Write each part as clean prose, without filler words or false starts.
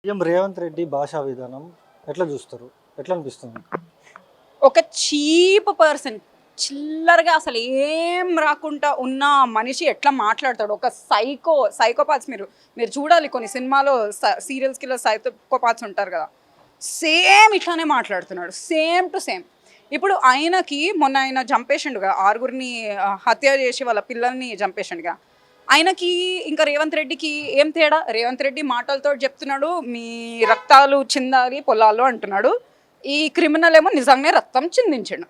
CM Revanth Reddy భాషా విధానం ఎట్లా చూస్తారు? ఎట్లా అనిపిస్తుంది మీకు? ఒక చీప్ పర్సన్, చిల్లరగా అసలు ఏం రాకుండా ఉన్న మనిషి ఎట్లా మాట్లాడతాడు? ఒక సైకోపాత్స్. మీరు చూడాలి కొన్ని సినిమాలో సీరియల్స్కి సైకోపాత్స్ ఉంటారు కదా, సేమ్ ఇట్లానే మాట్లాడుతున్నాడు, సేమ్ టు సేమ్. ఇప్పుడు ఆయనకి మొన్న ఆయన చంపేసిండుగా, ఆరుగురిని హత్య చేసి వాళ్ళ పిల్లల్ని చంపేసిండుగా. ఆయనకి ఇంకా రేవంత్ రెడ్డికి ఏం తేడా? రేవంత్ రెడ్డి మాటలతో చెప్తున్నాడు మీ రక్తాలు చిందాలి పొలాల్లో అంటున్నాడు, ఈ క్రిమినల్ ఏమో నిజంగానే రక్తం చిందించాడు.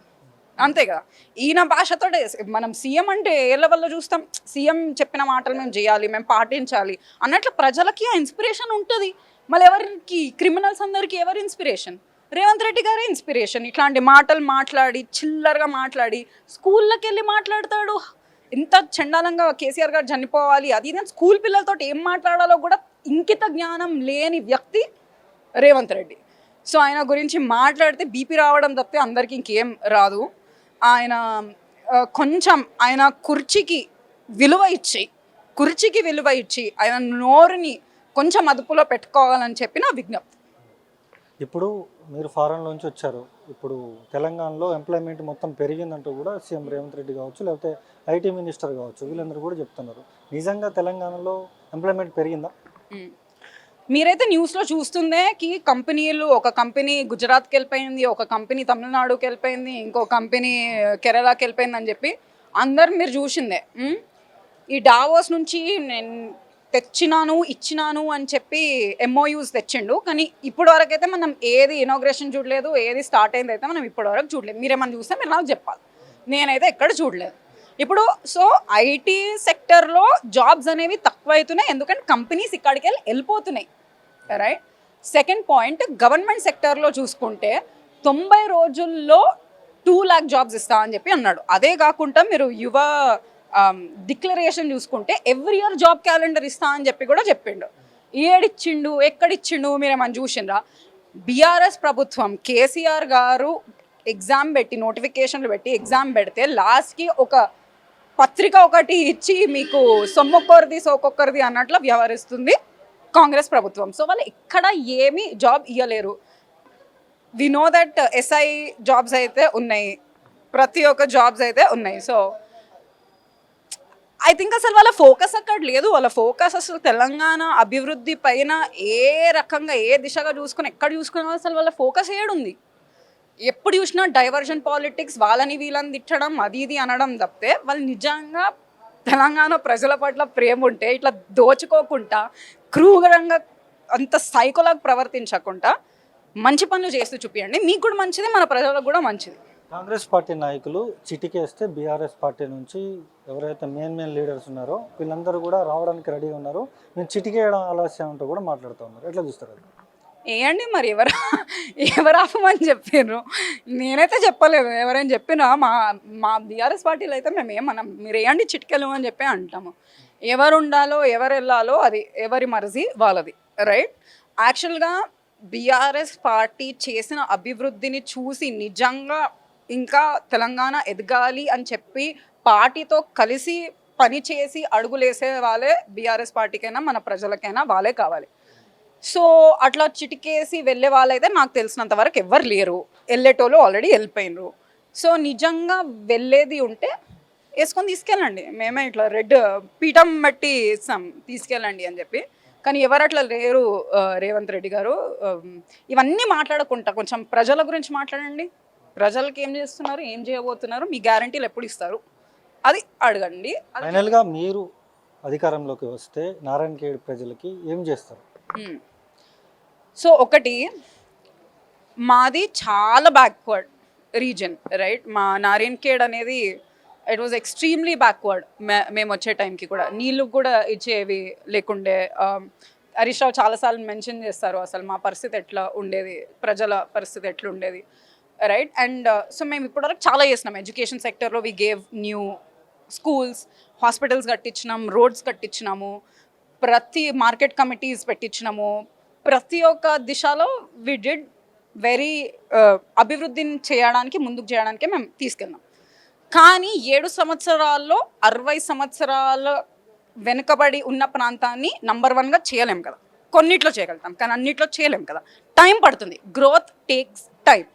అంతే కదా. ఈయన భాషతో మనం సీఎం అంటే ఏ లెవెల్లో చూస్తాం? సీఎం చెప్పిన మాటలు మేము చేయాలి, మేము పాటించాలి అన్నట్లు ప్రజలకి ఆ ఇన్స్పిరేషన్ ఉంటుంది. మళ్ళీ ఎవరికి? క్రిమినల్స్ అందరికీ ఎవరు ఇన్స్పిరేషన్? రేవంత్ రెడ్డి గారే ఇన్స్పిరేషన్. ఇట్లాంటి మాటలు మాట్లాడి, చిల్లరగా మాట్లాడి, స్కూళ్ళకి వెళ్ళి మాట్లాడతాడు. ఇంత చండాలంగా కేసీఆర్ గారు చనిపోవాలి అది నేను స్కూల్ పిల్లలతో ఏం మాట్లాడాలో కూడా ఇంకిత జ్ఞానం లేని వ్యక్తి రేవంత్ రెడ్డి. సో ఆయన గురించి మాట్లాడితే బీపీ రావడం తప్పితే అందరికీ ఇంకేం రాదు. ఆయన కొంచెం ఆయన కుర్చీకి విలువ ఇచ్చి ఆయన నోరుని కొంచెం అదుపులో పెట్టుకోవాలని చెప్పి నా విజ్ఞప్తి. ఇప్పుడు మీరు ఫారెన్లోంచి వచ్చారు. ఇప్పుడు తెలంగాణలో ఎంప్లాయ్మెంట్ మొత్తం పెరిగిందంటూ కూడా సీఎం రేవంత్ రెడ్డి కావచ్చు, లేకపోతే ఐటీ మినిస్టర్ కావచ్చు, వీళ్ళందరూ కూడా చెప్తున్నారు. నిజంగా తెలంగాణలో ఎంప్లాయ్మెంట్ పెరిగిందా? మీరైతే న్యూస్లో చూస్తుందే కంపెనీలు, ఒక కంపెనీ గుజరాత్కి వెళ్ళిపోయింది, ఒక కంపెనీ తమిళనాడుకి వెళ్ళిపోయింది, ఇంకో కంపెనీ కేరళకి వెళ్ళిపోయింది అని చెప్పి అందరు మీరు చూసిందే. ఈ డావోస్ నుంచి నేను ఇచ్చినాను అని చెప్పి ఎంఓయూస్ తెచ్చిండు. కానీ ఇప్పటి వరకు అయితే మనం ఏది ఇనాగ్రేషన్ చూడలేదు, ఏది స్టార్ట్ అయింది అయితే మనం ఇప్పటి వరకు చూడలేదు. మీరేమన్నా చూస్తే మీరు నాకు చెప్పాలి. నేనైతే ఎక్కడ చూడలేదు. ఇప్పుడు సో ఐటీ సెక్టర్లో జాబ్స్ అనేవి తక్కువ అవుతున్నాయి, ఎందుకంటే కంపెనీస్ ఇక్కడికి వెళ్ళిపోతున్నాయి. రైట్. సెకండ్ పాయింట్, గవర్నమెంట్ సెక్టర్లో చూసుకుంటే 90 రోజుల్లో 2 lakh జాబ్స్ ఇస్తా అని చెప్పి అన్నాడు. అదే కాకుండా మీరు యువ డిక్లరేషన్ చూసుకుంటే ఎవ్రీ ఇయర్ జాబ్ క్యాలెండర్ ఇస్తా అని చెప్పి కూడా చెప్పిండు. ఏడిచ్చిండు, ఎక్కడిచ్చిండు మీరేమని చూసిండ్రా? బీఆర్ఎస్ ప్రభుత్వం కేసీఆర్ గారు ఎగ్జామ్ పెట్టి, నోటిఫికేషన్లు పెట్టి ఎగ్జామ్ పెడితే లాస్ట్కి ఒక పత్రిక ఒకటి ఇచ్చి మీకు సొమ్మొక్కరిది సోకొక్కరిది అన్నట్లు వ్యవహరిస్తుంది కాంగ్రెస్ ప్రభుత్వం. సో వాళ్ళు ఎక్కడ ఏమీ జాబ్ ఇవ్వలేరు. We know that SI jobs అయితే ఉన్నాయి, ప్రతి ఒక్క జాబ్స్ అయితే ఉన్నాయి. సో ఐ థింక్ అసలు వాళ్ళ ఫోకస్ అక్కడ లేదు. వాళ్ళ ఫోకస్ అసలు తెలంగాణ అభివృద్ధి పైన ఏ రకంగా, ఏ దిశగా చూసుకుని, ఎక్కడ చూసుకున్నా అసలు వాళ్ళ ఫోకస్ ఏడుంది? ఎప్పుడు చూసినా డైవర్జన్ పాలిటిక్స్, వాళ్ళని వీళ్ళని తిట్టడం, అది ఇది అనడం తప్పితే వాళ్ళు నిజంగా తెలంగాణ ప్రజల పట్ల ప్రేమ ఉంటే ఇట్లా దోచుకోకుండా, క్రూరంగా అంత సైకోలాగా ప్రవర్తించకుండా మంచి పనులు చేస్తూ చూపించండి. మీకు కూడా మంచిది, మన ప్రజలకు కూడా మంచిది. కాంగ్రెస్ పార్టీ నాయకులు చిటికేస్తే బీఆర్ఎస్ పార్టీ నుంచి ఎవరైతే మెయిన్ లీడర్స్ ఉన్నారో వీళ్ళందరూ కూడా రావడానికి రెడీగా ఉన్నారు. మేము చిటికేయడం ఆలస్యం అంటూ కూడా మాట్లాడుతూ ఉన్నారు. ఎట్లా చూస్తారు అది? వేయండి మరి. ఎవరు ఆపమని చెప్పారు? నేనైతే చెప్పలేదు. ఎవరైనా చెప్పినా మా బీఆర్ఎస్ పార్టీలో అయితే మేము ఏమన్నాం, మీరు వేయండి చిటికెలు అని చెప్పి అంటాము. ఎవరు ఉండాలో ఎవరు వెళ్ళాలో అది ఎవరి మర్జీ వాళ్ళది. రైట్. యాక్చువల్గా బీఆర్ఎస్ పార్టీ చేసిన అభివృద్ధిని చూసి నిజంగా ఇంకా తెలంగాణ ఎదగాలి అని చెప్పి పార్టీతో కలిసి పనిచేసి అడుగులేసే వాళ్ళే బీఆర్ఎస్ పార్టీకైనా మన ప్రజలకైనా వాళ్ళే కావాలి. సో అట్లా చిటికేసి వెళ్ళే వాళ్ళైతే నాకు తెలిసినంత వరకు ఎవ్వరు లేరు. వెళ్ళేటోళ్ళు ఆల్రెడీ వెళ్ళిపోయినరు. సో నిజంగా వెళ్ళేది ఉంటే వేసుకొని తీసుకెళ్ళండి. మేమే ఇట్లా రెడ్ పీఠం బట్టి ఇస్తాం, తీసుకెళ్ళండి అని చెప్పి. కానీ ఎవరు అట్లా లేరు. రేవంత్ రెడ్డి గారు ఇవన్నీ మాట్లాడకుండా కొంచెం ప్రజల గురించి మాట్లాడండి. ప్రజలకి ఏం చేస్తున్నారు, ఏం చేయబోతున్నారు, మీ గ్యారంటీలు ఎప్పుడు ఇస్తారు అది అడగండి. ఫైనల్గా మీరు అధికారంలోకి వస్తే నారాయణఖేడ్ ప్రజలకి ఏం చేస్తారు? సో ఒకటి, మాది చాలా బ్యాక్వర్డ్ రీజన్. రైట్. మా నారాయణఖేడ్ అనేది ఇట్ వాజ్ ఎక్స్ట్రీమ్లీ బ్యాక్వర్డ్. మేము వచ్చే టైంకి కూడా నీళ్ళు కూడా ఇచ్చేవి లేకుండే. హరీష్ రావు చాలాసార్లు మెన్షన్ చేస్తారు అసలు మా పరిస్థితి ఎట్లా ఉండేది, ప్రజల పరిస్థితి ఎట్లా ఉండేది. రైట్. అండ్ సో మేము ఇప్పటివరకు చాలా చేసినాం. ఎడ్యుకేషన్ సెక్టర్లో we gave new schools, hospitals కట్టించినాం, రోడ్స్ కట్టించినాము, ప్రతి మార్కెట్ కమిటీస్ పెట్టించినాము. ప్రతి ఒక్క దిశలో వి డిడ్ వెరీ అభివృద్ధిని చేయడానికి, ముందుకు చేయడానికే మేము తీసుకెళ్ళాం. కానీ 7 సంవత్సరాల్లో 60 సంవత్సరాల వెనుకబడి ఉన్న ప్రాంతాన్ని నంబర్ 1గా చేయలేం కదా. కొన్నిట్లో చేయగలుగుతాం కానీ అన్నిట్లో చేయలేం కదా. టైం పడుతుంది, గ్రోత్ టేక్స్ టైం.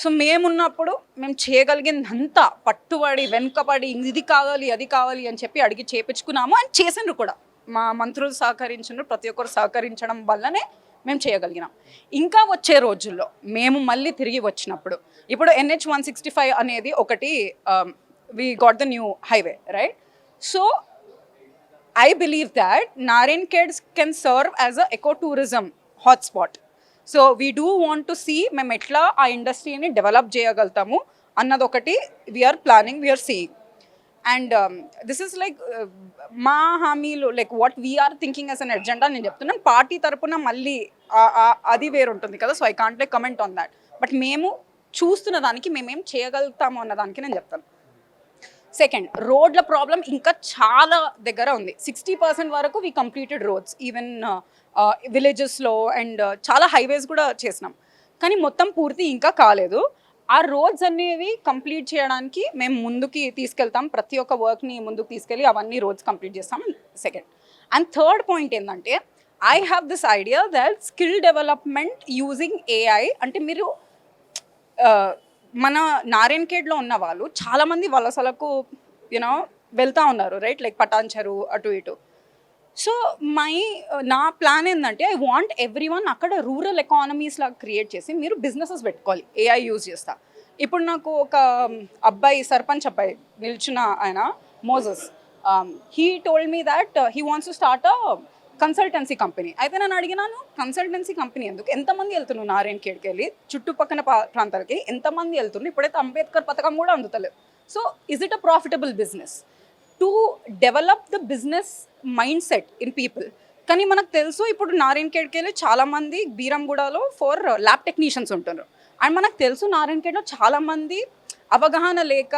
సో మేమున్నప్పుడు మేము చేయగలిగిందంతా పట్టుబడి వెనుకబడి ఇది కావాలి అది కావాలి అని చెప్పి అడిగి చేపించుకున్నాము అండ్ చేసిండ్రు కూడా. మా మంత్రులు సహకరించారు, ప్రతి ఒక్కరు సహకరించడం వల్లనే మేము చేయగలిగినాం. ఇంకా వచ్చే రోజుల్లో మేము మళ్ళీ తిరిగి వచ్చినప్పుడు ఇప్పుడు NH-165 అనేది ఒకటి we got the new highway right. So I believe that Narayankhed can serve as a ecotourism hotspot. So we do want to see మేము ఎట్లా ఆ ఇండస్ట్రీని డెవలప్ చేయగలుగుతాము అన్నది ఒకటి we are planning, we are seeing. And this is like మా హామీలు like what we are thinking as an agenda నేను చెప్తున్నాను. పార్టీ తరపున మళ్ళీ అది వేరు ఉంటుంది కదా, so I can't like comment on that. But మేము చూస్తున్న దానికి మేమేం చేయగలుగుతాము అన్న దానికి నేను చెప్తాను. సెకండ్, రోడ్ల ప్రాబ్లం ఇంకా చాలా దగ్గర ఉంది. 60% వరకు వీ కంప్లీటెడ్ రోడ్స్, ఈవెన్ విలేజెస్లో అండ్ చాలా హైవేస్ కూడా చేసినాం, కానీ మొత్తం పూర్తి ఇంకా కాలేదు. ఆ రోడ్స్ అనేవి కంప్లీట్ చేయడానికి మేము ముందుకి తీసుకెళ్తాం, ప్రతి ఒక్క వర్క్ని ముందుకు తీసుకెళ్ళి అవన్నీ రోడ్స్ కంప్లీట్ చేస్తాం. సెకండ్ అండ్ థర్డ్ పాయింట్ ఏంటంటే I have this idea that skill development using AI. అంటే మీరు మన నారాయణఖేడ్లో ఉన్న వాళ్ళు చాలామంది వలసలకు యూనో వెళ్తూ ఉన్నారు రైట్, లైక్ పటాన్చెరు అటు ఇటు. సో నా ప్లాన్ ఏంటంటే ఐ వాంట్ ఎవ్రీ వన్ అక్కడ రూరల్ ఎకానమీస్ లాగా క్రియేట్ చేసి మీరు బిజినెసెస్ పెట్టుకోవాలి AI యూజ్ చేస్తా. ఇప్పుడు నాకు ఒక అబ్బాయి సర్పంచ్ అబ్బాయి నిల్చున్న ఆయన Moses, he told me that he wants to start a consultancy company. అయితే నేను అడిగినాను కన్సల్టెన్సీ కంపెనీ ఎందుకు, ఎంతమంది వెళ్తున్నారు నారాయణఖేడ్కి వెళ్ళి చుట్టుపక్కల ప్రాంతాలకి ఎంతమంది వెళ్తున్నారు, ఇప్పుడైతే అంబేద్కర్ పథకం కూడా అందుతలేదు. So is it a profitable business to develop the business mindset in people? కానీ మనకు తెలుసు ఇప్పుడు నారాయణఖేడ్కి వెళ్ళి చాలామంది బీరంగూడలో ఫర్ ల్యాబ్ టెక్నీషియన్స్ ఉంటున్నారు. అండ్ మనకు తెలుసు నారాయణఖేడ్లో చాలామంది అవగాహన లేక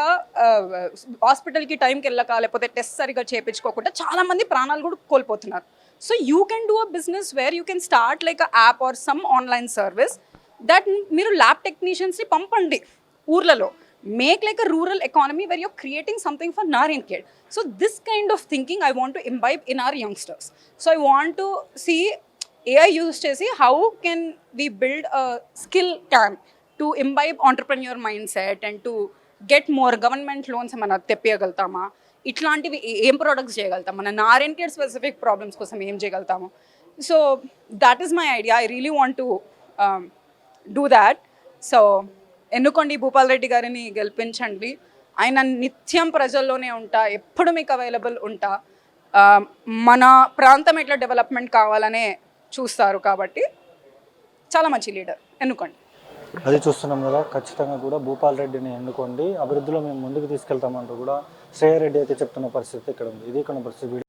హాస్పిటల్కి టైంకి వెళ్ళక లేకపోతే టెస్ట్ సరిగా చేయించుకోకుండా చాలామంది ప్రాణాలు కూడా కోల్పోతున్నారు. So you can do a business where you can start like a app or some online service that మీరు ల్యాబ్ టెక్నీషియన్స్ని పంపండి ఊర్లలో. Make like a rural economy where you're creating something for Narayankhed. So this kind of thinking I want to imbibe in our youngsters. So I want to see AI use chesi how can we build a skill camp to imbibe entrepreneur mindset and to get more government loans mana teppiyagaldama. ఇట్లాంటివి ఏం products చేయగలుగుతాం, మన Narayankhed specific problems కోసం ఏం చేయగలుగుతాము. So that is my idea. I really want to do that. So ఎన్నుకోండి భూపాల్ రెడ్డి గారిని, గెలిపించండి. ఆయన నిత్యం ప్రజల్లోనే ఉంటా, ఎప్పుడు మీకు అవైలబుల్ ఉంటా. మన ప్రాంతం ఎట్లా డెవలప్మెంట్ కావాలనే చూస్తారు కాబట్టి చాలా మంచి లీడర్, ఎన్నుకోండి. అది చూస్తున్నాం కదా, ఖచ్చితంగా కూడా భూపాల్ రెడ్డిని ఎన్నుకోండి, అభివృద్ధిలో మేము ముందుకు తీసుకెళ్తామంటూ కూడా శ్రేయారెడ్డి అయితే చెప్తున్న పరిస్థితి ఇక్కడ ఉంది. ఇది ఇక్కడ పరిస్థితి.